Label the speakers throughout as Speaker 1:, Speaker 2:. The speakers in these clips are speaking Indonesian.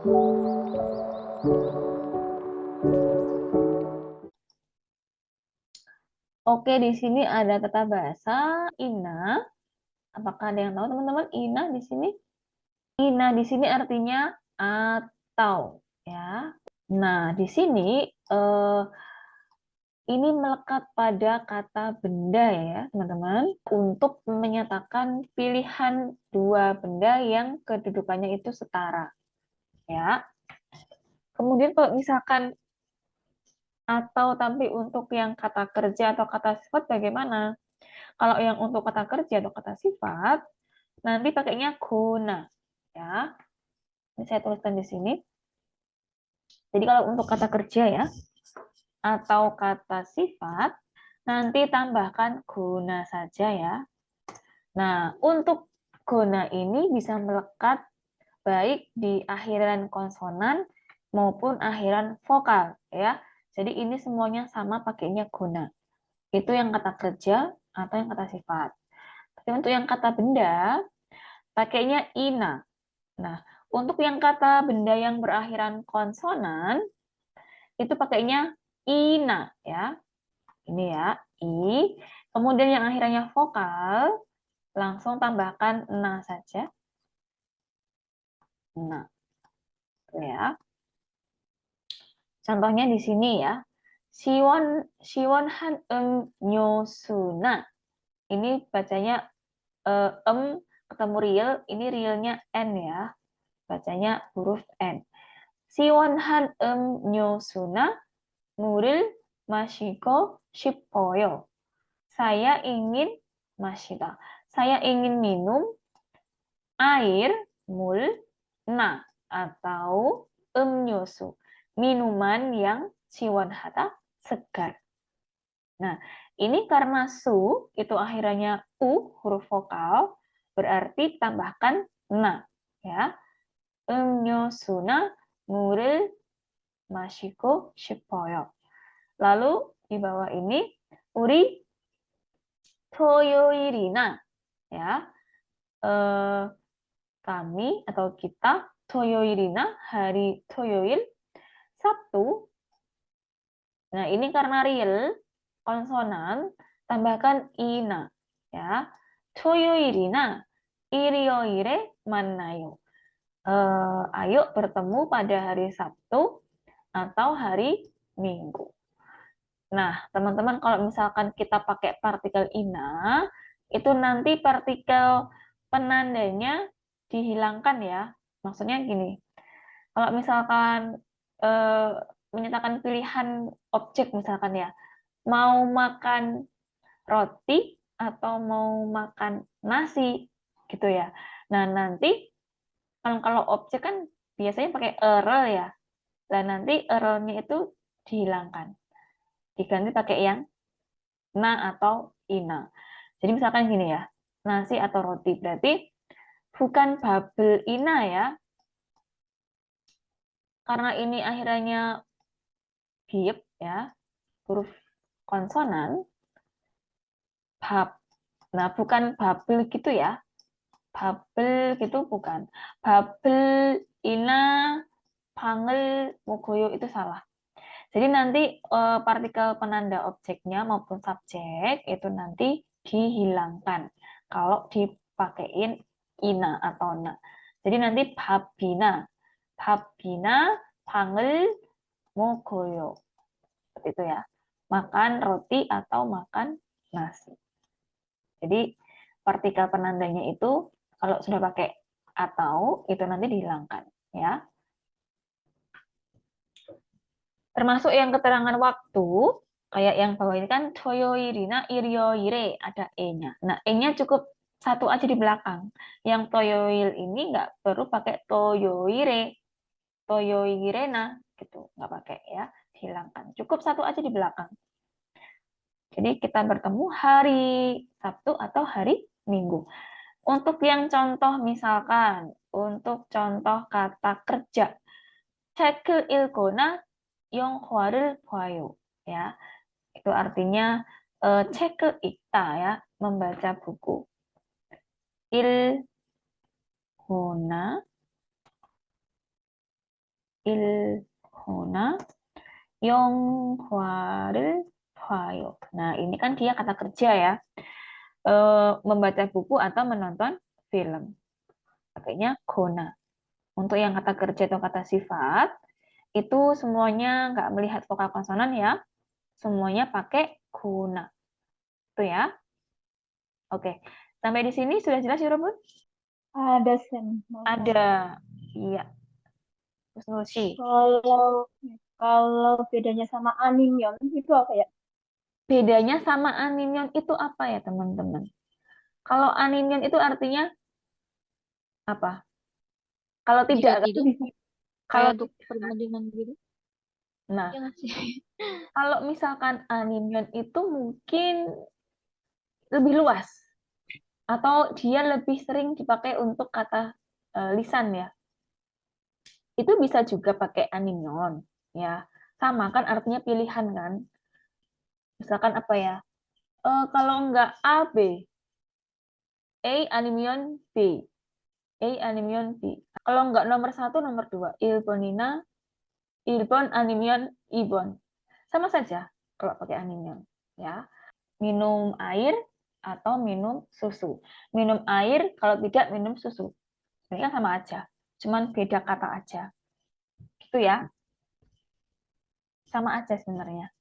Speaker 1: Oke, di sini ada tata bahasa Ina. Apakah ada yang tahu teman-teman Ina di sini? Ina di sini artinya atau ya. Nah, di sini ini melekat pada kata benda ya, teman-teman, untuk menyatakan pilihan dua benda yang kedudukannya itu setara ya. Kemudian kalau misalkan atau tapi untuk yang kata kerja atau kata sifat bagaimana? Kalau yang untuk kata kerja atau kata sifat, nanti pakainya guna ya. Ini saya tuliskan di sini. Jadi kalau untuk kata kerja ya atau kata sifat, nanti tambahkan guna saja ya. Nah, untuk guna ini bisa melekat baik di akhiran konsonan maupun akhiran vokal ya. Jadi ini semuanya sama pakainya guna. Itu yang kata kerja atau yang kata sifat. Tapi untuk yang kata benda pakainya ina. Nah, untuk yang kata benda yang berakhiran konsonan itu pakainya ina ya. Ini ya, i. Kemudian yang akhirnya vokal langsung tambahkan na saja. Nah, ya. Contohnya di sini ya. Siwon han nyosuna. Ini bacanya ketemu real, ini realnya n ya. Bacanya huruf n. Siwon han nyosuna 물을 마시고 싶어요. Saya ingin 마시다. Saya ingin minum air mulna atau 음료수. Minuman yang siwanhata segar. Nah, ini karena su itu akhirnya huruf vokal, berarti tambahkan na ya. 음료수나 물을 마시고 싶어요. Lalu di bawah ini 우리 토요일이나 ya kami atau kita 토요일이나 hari 토요일 Sabtu. Nah, ini karena real konsonan tambahkan ina ya. 토요일이나 일요일에 만나요. Ayo bertemu pada hari Sabtu atau hari Minggu. Nah, teman-teman kalau misalkan kita pakai partikel ina, itu nanti partikel penandanya dihilangkan ya. Maksudnya gini, kalau misalkan eh, menyatakan pilihan objek misalkan ya, mau makan roti atau mau makan nasi gitu ya. Nah, nanti kalau objek kan biasanya pakai erel ya. Dan nanti erelnya itu dihilangkan. Diganti pakai yang na atau ina. Jadi misalkan gini ya, nasi atau roti berarti bukan babel ina ya, karena ini akhirnya giep ya, huruf konsonan, bab. Nah, bukan babel gitu ya, babel gitu bukan. Babel ina pangel mogoyo itu salah. Jadi nanti partikel penanda objeknya maupun subjek itu nanti dihilangkan kalau dipakein ina atau na. Jadi nanti babina, babina pangel mogoyo. Seperti itu ya. Makan roti atau makan nasi. Jadi partikel penandanya itu kalau sudah pakai atau itu nanti dihilangkan ya. Termasuk yang keterangan waktu, kayak yang bawah ini kan toyoirina iryoire, ada e-nya. Nah, e-nya cukup satu aja di belakang. Yang toyoil ini nggak perlu pakai toyoire, toyoirena, gitu. Nggak pakai ya, dihilangkan. Cukup satu aja di belakang. Jadi kita bertemu hari Sabtu atau hari Minggu. Untuk yang contoh misalkan, untuk contoh kata kerja, 책을 읽거나 영화를 봐요. Ya, itu artinya 책을 읽다 ya, membaca buku. 읽거나 읽거나 영화를 봐요. Nah, ini kan dia kata kerja ya. Membaca buku atau menonton film. Pakainya gona. Untuk yang kata kerja atau kata sifat, itu semuanya nggak melihat vokal konsonan ya. Semuanya pakai guna. Itu ya. Oke. Sampai di sini sudah jelas ya, Robun?
Speaker 2: Ada Sen.
Speaker 1: Ada. Iya. Terus sih.
Speaker 2: Kalau bedanya sama animyon itu apa ya?
Speaker 1: Bedanya sama animyon itu apa ya, teman-teman? Kalau animyon itu artinya apa? Kalau
Speaker 3: Jika
Speaker 1: tidak,
Speaker 3: tidak,
Speaker 1: kalau
Speaker 3: kayak untuk perbandingan gitu.
Speaker 1: nah,
Speaker 3: Ya nggak sih?
Speaker 1: kalau misalkan animyon itu mungkin lebih luas atau dia lebih sering dipakai untuk kata lisan ya. Itu bisa juga pakai animyon ya. Sama kan artinya pilihan kan. Misalkan apa ya? Kalau enggak A, B. A animyon B. A animyon B. Kalau enggak nomor 1, nomor 2. Ilbonina, Ilbon animyon Ibon. Sama saja kalau pakai animyon. Ya. Minum air atau minum susu. Minum air, kalau tidak minum susu. Ini kan sama aja. Cuman beda kata aja. Gitu ya. Sama aja sebenarnya.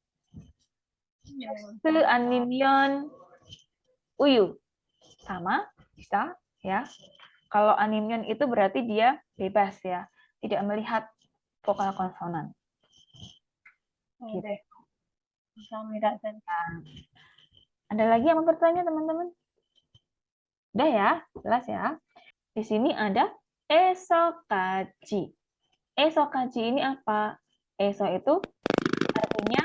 Speaker 1: Animyon uyu. Sama, bisa ya. Kalau animyon itu berarti dia bebas ya. Tidak melihat vokal konsonan. Gitu. Ada lagi yang mau bertanya, teman-teman? Udah ya, jelas ya. Di sini ada esokaji. Esokaji ini apa? Eso itu artinya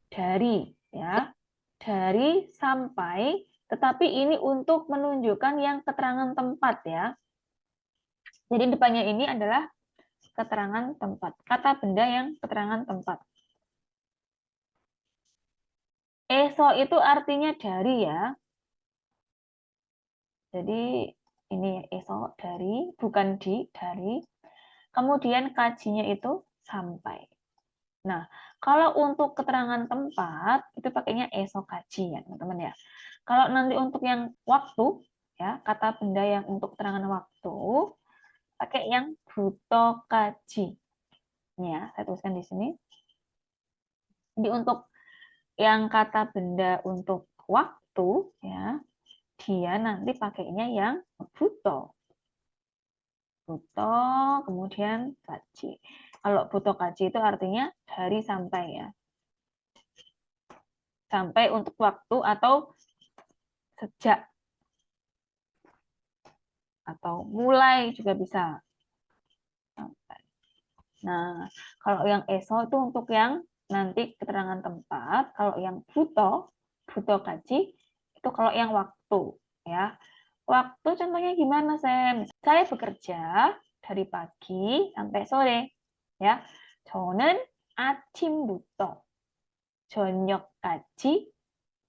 Speaker 1: dari, ya. Dari sampai, tetapi ini untuk menunjukkan yang keterangan tempat ya. Jadi depannya ini adalah keterangan tempat. Kata benda yang keterangan tempat. Eso itu artinya dari ya. Jadi ini eso dari, bukan di, dari. Kemudian kajinya itu sampai. Nah, kalau untuk keterangan tempat, itu pakainya eso kaji ya, teman-teman ya. Kalau nanti untuk yang waktu, ya kata benda yang untuk keterangan waktu, pakai yang buto kaji. Ini ya, saya tuliskan di sini. Jadi untuk yang kata benda untuk waktu, ya, dia nanti pakainya yang buto. Buto, kemudian kaji. Kalau buto kaji itu artinya dari sampai ya. Sampai untuk waktu atau sejak. Atau mulai juga bisa. Nah, kalau yang eso itu untuk yang nanti keterangan tempat. Kalau yang buto kaji, itu kalau yang waktu. Ya, waktu contohnya gimana, Sam? Saya bekerja dari pagi sampai sore. Ya, 저는 아침부터 저녁까지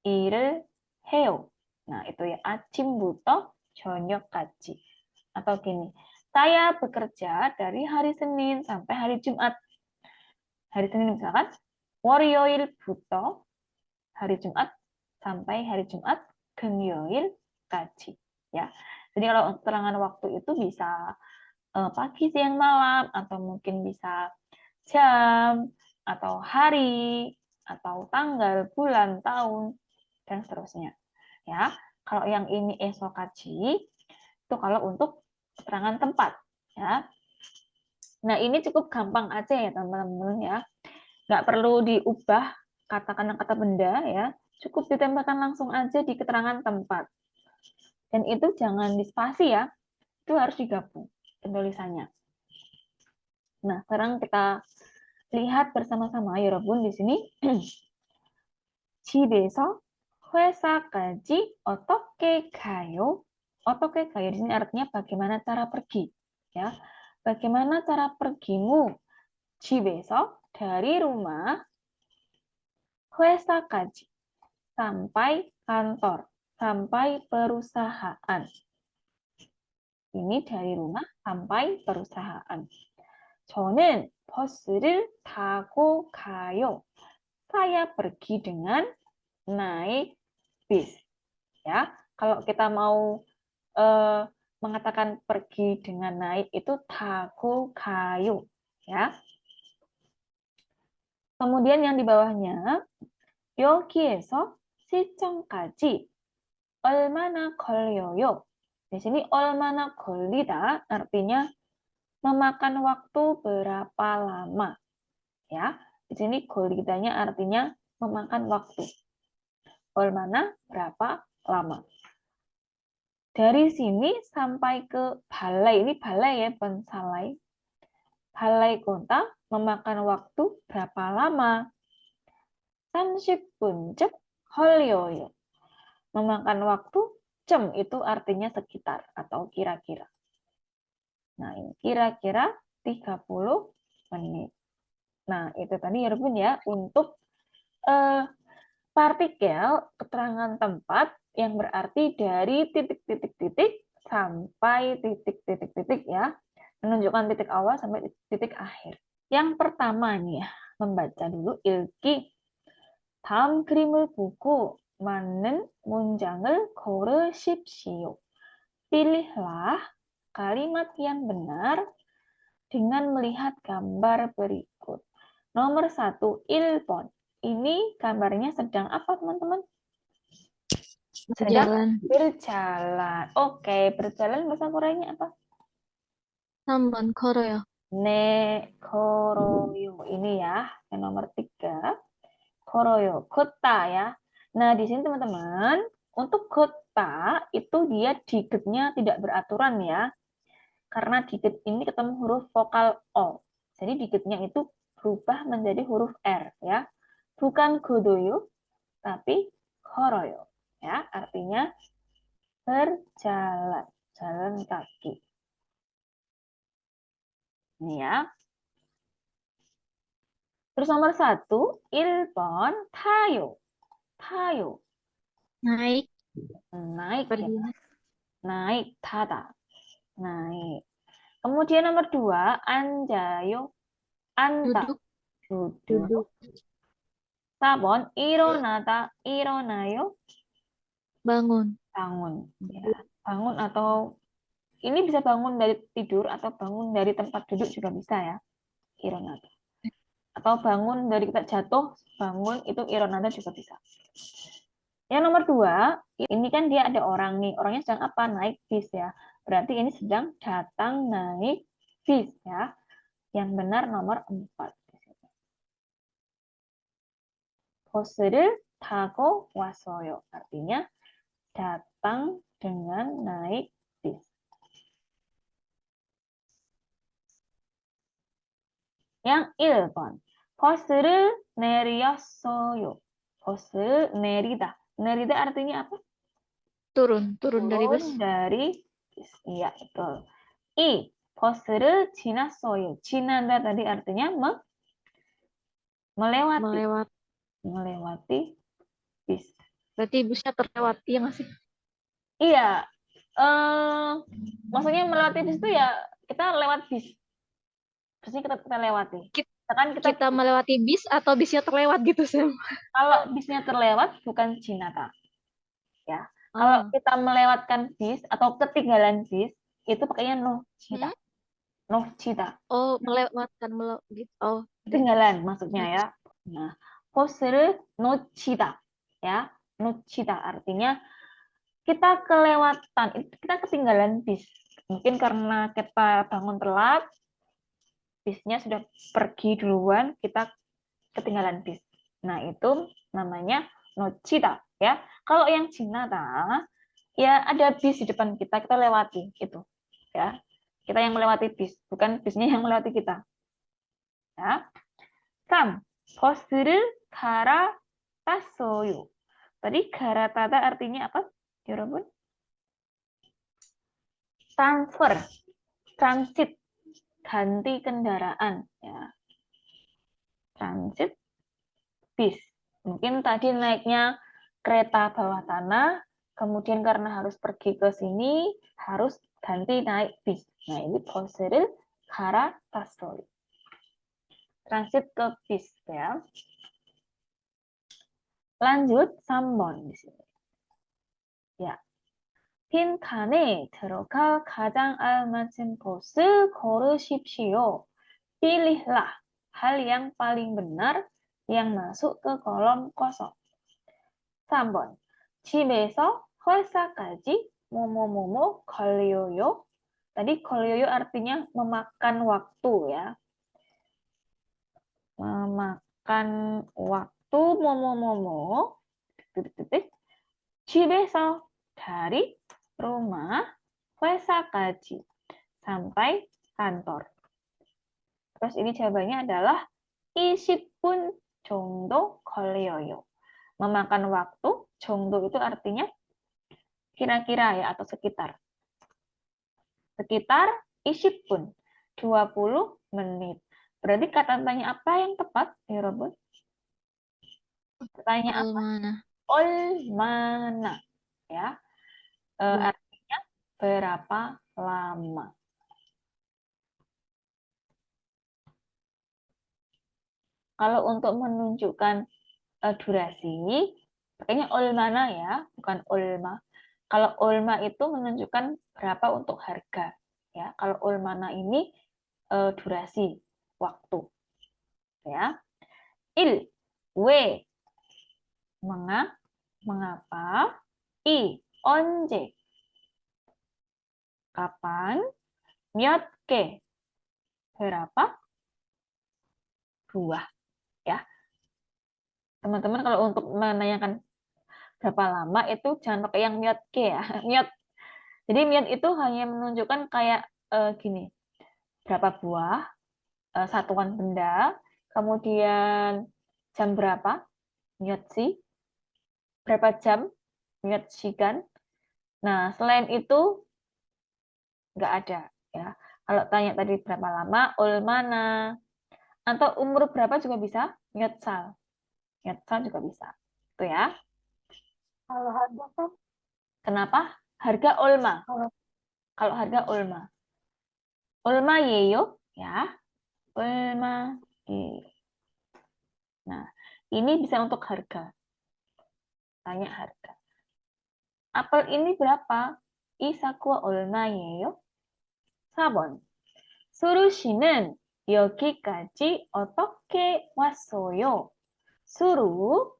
Speaker 1: 일을 해요. Nah, itu ya 아침부터 저녁까지. Atau gini, saya bekerja dari hari Senin sampai hari Jumat. Hari Senin misalkan 월요일부터 hari Jumat sampai hari Jumat 금요일까지. Ya. Jadi kalau keterangan waktu itu bisa pagi, siang, malam, atau mungkin bisa jam, atau hari, atau tanggal, bulan, tahun, dan seterusnya. Ya, kalau yang ini esokaji itu kalau untuk keterangan tempat. Ya, nah ini cukup gampang aja ya teman-teman ya, nggak perlu diubah kata benda ya, cukup ditempelkan langsung aja di keterangan tempat. Dan itu jangan dispasi ya, itu harus digabung penulisannya. Nah, sekarang kita lihat bersama-sama ya, Robun di sini. 집에서 회사까지 어떻게 가요? 어떻게 가요? Di sini artinya bagaimana cara pergi, ya. Bagaimana cara pergimu? 집에서 dari rumah, 회사까지 sampai kantor, sampai perusahaan. Ini dari rumah sampai perusahaan. 저는 버스를 타고 가요. Saya pergi dengan naik bis. Ya, kalau kita mau mengatakan pergi dengan naik itu taku kayu, ya. Kemudian yang di bawahnya 여기에서 시청까지 얼마나 걸려요? Di sini 얼마나 걸리다 artinya memakan waktu berapa lama, ya. Di sini 걸리다nya artinya memakan waktu. 얼마나 berapa lama. Dari sini sampai ke balai, ini balai ya, bukan salai. Balai kota memakan waktu berapa lama? 30분쯤 걸려요. Memakan waktu, jam itu artinya sekitar atau kira-kira. Nah, ini kira-kira 30 menit. Nah, itu tadi ya, Bun, ya, untuk partikel keterangan tempat yang berarti dari titik-titik-titik sampai titik-titik-titik, ya. Menunjukkan titik awal sampai titik akhir. Yang pertama nih ya, membaca dulu 읽기. 다음 그림을 보고 맞는 문장을 고르십시오. Pilihlah kalimat yang benar dengan melihat gambar berikut. Nomor 1, 1번. Ini gambarnya sedang apa, teman-teman?
Speaker 3: Berjalan.
Speaker 1: Berjalan. Oke, berjalan bahasa Koreanya apa?
Speaker 3: 3번 걸어요.
Speaker 1: 네, 걸어요. Ini ya, yang nomor 3. 걸어요. 걷다 ya. Nah, di sini teman-teman, untuk 걷다 itu dia digitnya tidak beraturan ya. Karena digit ini ketemu huruf vokal O. Jadi digitnya itu berubah menjadi huruf R ya. Bukan godoyo, tapi 걸어요. Ya, artinya berjalan, jalan kaki. Ini ya. Terus nomor 1, 1번 타요. 타요.
Speaker 3: Naik.
Speaker 1: Naik
Speaker 3: Pergi.
Speaker 1: ya. Naik, 타다. Naik. Kemudian nomor 2, 앉아요. 앉다.
Speaker 3: Duduk.
Speaker 1: Duduk. 4번 일어나다. 일어나요.
Speaker 3: Bangun.
Speaker 1: Bangun. Ya. Bangun atau ini bisa bangun dari tidur atau bangun dari tempat duduk juga bisa ya. Ironada. Atau bangun dari kita jatuh, bangun itu ironada juga bisa. Yang nomor 2, ini kan dia ada orang nih. Orangnya sedang apa? Naik bis ya. Berarti ini sedang datang naik bis ya. Yang benar nomor 4. 버스를 타고 왔어요. Artinya datang dengan naik bis. Yang 1번. 버스를 내렸어요. 버스 내리다. 내리다 artinya apa?
Speaker 3: Turun dari bus.
Speaker 1: Turun dari bis. Iya, betul. I. 버스를 지났어요. 지나다 tadi artinya melewati. Melewati bis.
Speaker 3: Berarti busnya terlewat, iya nggak sih?
Speaker 1: Iya. Maksudnya melewati bis itu ya kita lewat bis. Bisnya kita lewati.
Speaker 3: Kita melewati bis atau bisnya terlewat gitu, Sam?
Speaker 1: Kalau bisnya terlewat bukan jinata. Ya. Kalau kita melewatkan bis atau ketinggalan bis itu pakainya no cita. No cita.
Speaker 3: Oh, melewatkan gitu. Oh,
Speaker 1: ketinggalan maksudnya ya. Nah, 버스를 놓치다. Ya, 놓치다 artinya kita kelewatan, kita ketinggalan bis. Mungkin karena kita bangun telat, bisnya sudah pergi duluan, kita ketinggalan bis. Nah, itu namanya 놓치다 ya. Kalau yang 지나다 ya ada bis di depan kita, kita lewati itu ya. Kita yang melewati bis, bukan bisnya yang melewati kita. Ya. 3. 버스를 갈아탔어요. Tadi 갈아타다 artinya apa? 여러분? Transfer, transit, ganti kendaraan ya. Transit bis. Mungkin tadi naiknya kereta bawah tanah, kemudian karena harus pergi ke sini harus ganti naik bis. Nah, ini 버스를 갈아탔어요. transit ke bis ya. Lanjut 3번 di sini. Ya. 빈칸에 들어가 가장 알맞은 버스 고르십시오. Pilihlah hal yang paling benar yang masuk ke kolom kosong. 3번. 집에서 회사까지 뭐뭐뭐뭐 걸려요. Tadi 걸려요 artinya memakan waktu ya. Memakan waktu 뭐뭐뭐뭐 titik-titik. 집에서 dari rumah 회사까지 sampai kantor. Terus ini jawabannya adalah 20분 정도 걸려요. Memakan waktu, 정도 itu artinya kira-kira ya atau sekitar. Sekitar 20분, 20 menit. Berarti kata tanya apa yang tepat, ya Robot? Tanya apa?
Speaker 3: Mana?
Speaker 1: Olmana. Ya. Artinya berapa lama. Kalau untuk menunjukkan durasi, pakainya olmana ya, bukan olma. Kalau olma itu menunjukkan berapa untuk harga. Ya, kalau olmana ini durasi, waktu. Ya. Il, we, mengapa, i, onje, kapan, 몇 개, berapa, 2. Ya. Teman-teman kalau untuk menanyakan berapa lama itu jangan pakai yang 몇 개 ya. 몇. Jadi 몇 itu hanya menunjukkan kayak gini. Berapa buah, satuan benda, kemudian jam berapa, 몇 시, berapa jam, 몇 시간. Nah, selain itu nggak ada ya. Kalau tanya tadi berapa lama, 얼마나, atau umur berapa juga bisa, 몇 살. 몇 살 juga bisa. Itu ya.
Speaker 2: Kalau harga kan?
Speaker 1: Kenapa? Harga olma. Kalau harga olma. Olma예요 ya. Olma예요. Nah, ini bisa untuk harga. Tanya harga. Apel ini berapa? 이 사과 얼마예요? 4번. 수루 씨는 여기까지 어떻게 왔어요? 수루,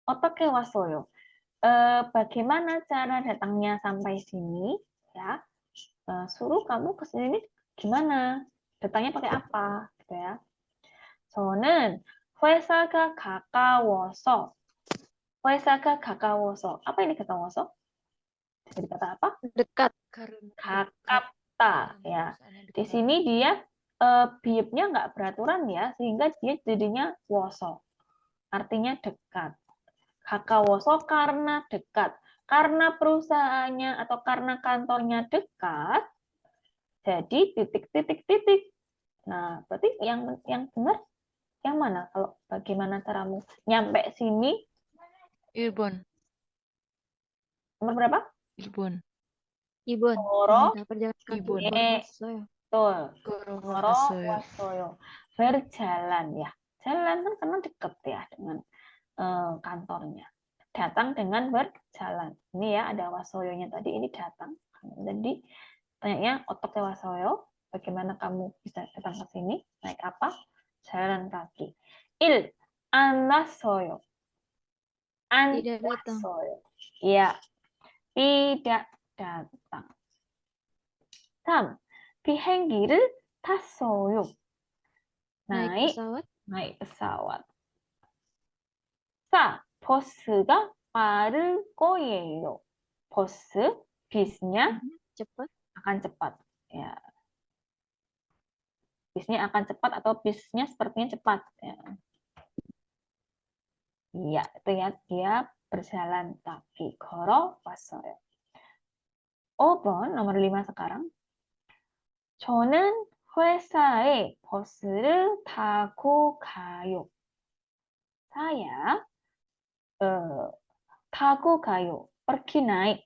Speaker 1: 어떻게 왔어요? Bagaimana cara datangnya sampai sini? Ya, suruh kamu ke sini gimana? Datangnya pakai apa? Gitu ya. 저는 회사가 가까워서. 회사가 가까워서. Apa ini 가까워서? Jadi kata apa?
Speaker 3: Dekat.
Speaker 1: 가깝다. Ya. Di sini dia biebnya nggak beraturan ya, sehingga dia jadinya woso. Artinya dekat. 가까워서 karena dekat. Karena perusahaannya atau karena kantornya dekat, jadi titik-titik-titik. Nah, berarti yang benar yang mana? Kalau bagaimana caramu nyampe sini?
Speaker 4: Ilbon.
Speaker 1: Nomor berapa?
Speaker 4: Ilbon.
Speaker 3: Ibon.
Speaker 1: Goro.
Speaker 3: Minta perjalanan kaki.
Speaker 4: Ibon.
Speaker 1: Betul.
Speaker 4: Goro
Speaker 1: Goro
Speaker 4: wasoyo.
Speaker 1: wasoyo. Berjalan ya. Jalan kan karena dekat ya dengan kantornya. Datang dengan berjalan. Ini ya ada wasoyonya tadi, ini datang. Jadi tanyanya otaknya wasoyo, bagaimana kamu bisa datang ke sini? Naik apa? Jalan kaki. Il, anwasoyo.
Speaker 3: Tidak datang.
Speaker 1: Anwasoyo. Ya, tidak datang. 3. 비행기를 탔어요.
Speaker 3: Naik pesawat.
Speaker 1: 나이 pesawat. 4. 버스가 빠를 거예요. 버스, bisnya
Speaker 3: Cepat.
Speaker 1: akan cepat. Ya. Bisnya akan cepat atau bisnya sepertinya cepat. Ya. Iya, itu ya, dia berjalan kaki. 걸어 왔어요. 5번, nomor 5 sekarang. 저는 회사에 버스를 타고 가요. Saya 타고 가요. pergi naik.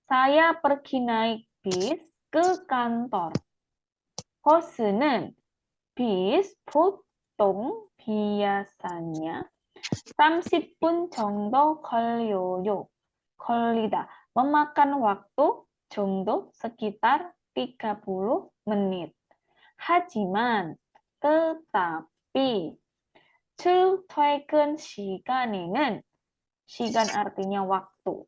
Speaker 1: Saya pergi naik bis ke kantor. 버스는 bis 보통 biasanya 30분 정도 걸려요. 걸리다. Memakan waktu 정도 sekitar 30 menit. 하지만 tetapi 출퇴근 시간에는 시간 artinya waktu.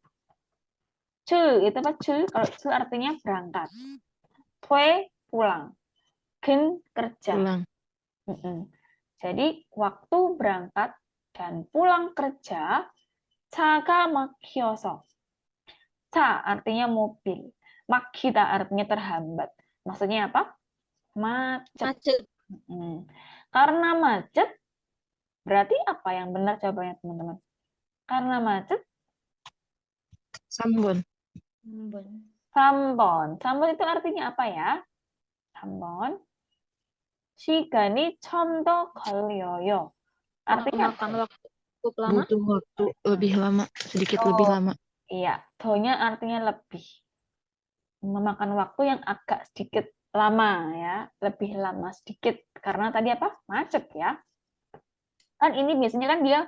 Speaker 1: 출 itu apa? 출 kalau 출 artinya berangkat. 퇴 pulang. 근 kerja.
Speaker 4: Pulang.
Speaker 1: Jadi waktu berangkat dan pulang kerja 차가 막혀서. 차 artinya mobil. 막히다 artinya terhambat. Maksudnya apa? Macet.
Speaker 3: Macet.
Speaker 1: Karena macet, berarti apa yang benar jawabannya teman-teman? Karena macet,
Speaker 4: 3번.
Speaker 1: 3번. 3번 itu artinya apa ya? 3번. 시간이 좀 더 걸려요. Artinya
Speaker 3: Memakan waktu cukup lama.
Speaker 4: Butuh waktu lebih lama, sedikit lebih lama.
Speaker 1: iya, do-nya artinya lebih. Memakan waktu yang agak sedikit lama ya, lebih lama sedikit. Karena tadi apa? Macet ya. Kan ini biasanya kan dia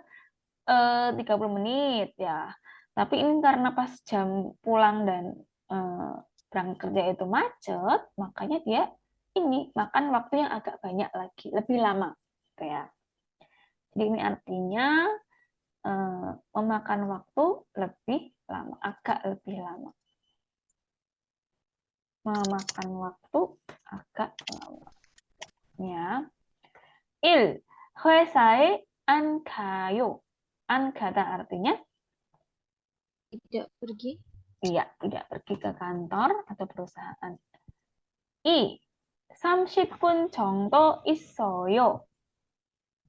Speaker 1: 30 menit ya. Tapi ini karena pas jam pulang dan berangkat kerja itu macet, makanya dia ini makan waktu yang agak banyak lagi, lebih lama gitu ya. Jadi ini artinya memakan waktu lebih lama, agak lebih lama. Memakan waktu agak lama. Ya. 1. 회사에 안 가요. 안 가다 artinya
Speaker 3: Tidak pergi.
Speaker 1: iya, tidak pergi ke kantor atau perusahaan. 2. 30분 정도 있어요.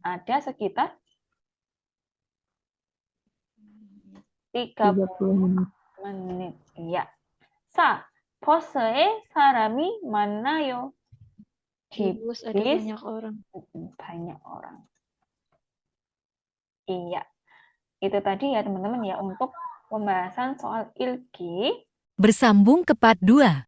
Speaker 1: Ada sekitar 30 menit. Iya. 4. 버스에 사람이 많아요.
Speaker 3: Di
Speaker 1: Di
Speaker 3: bus ada
Speaker 1: bis
Speaker 3: banyak orang.
Speaker 1: banyak orang. Iya. Itu tadi ya teman-teman ya untuk pembahasan soal ilki.
Speaker 5: Bersambung ke part 2.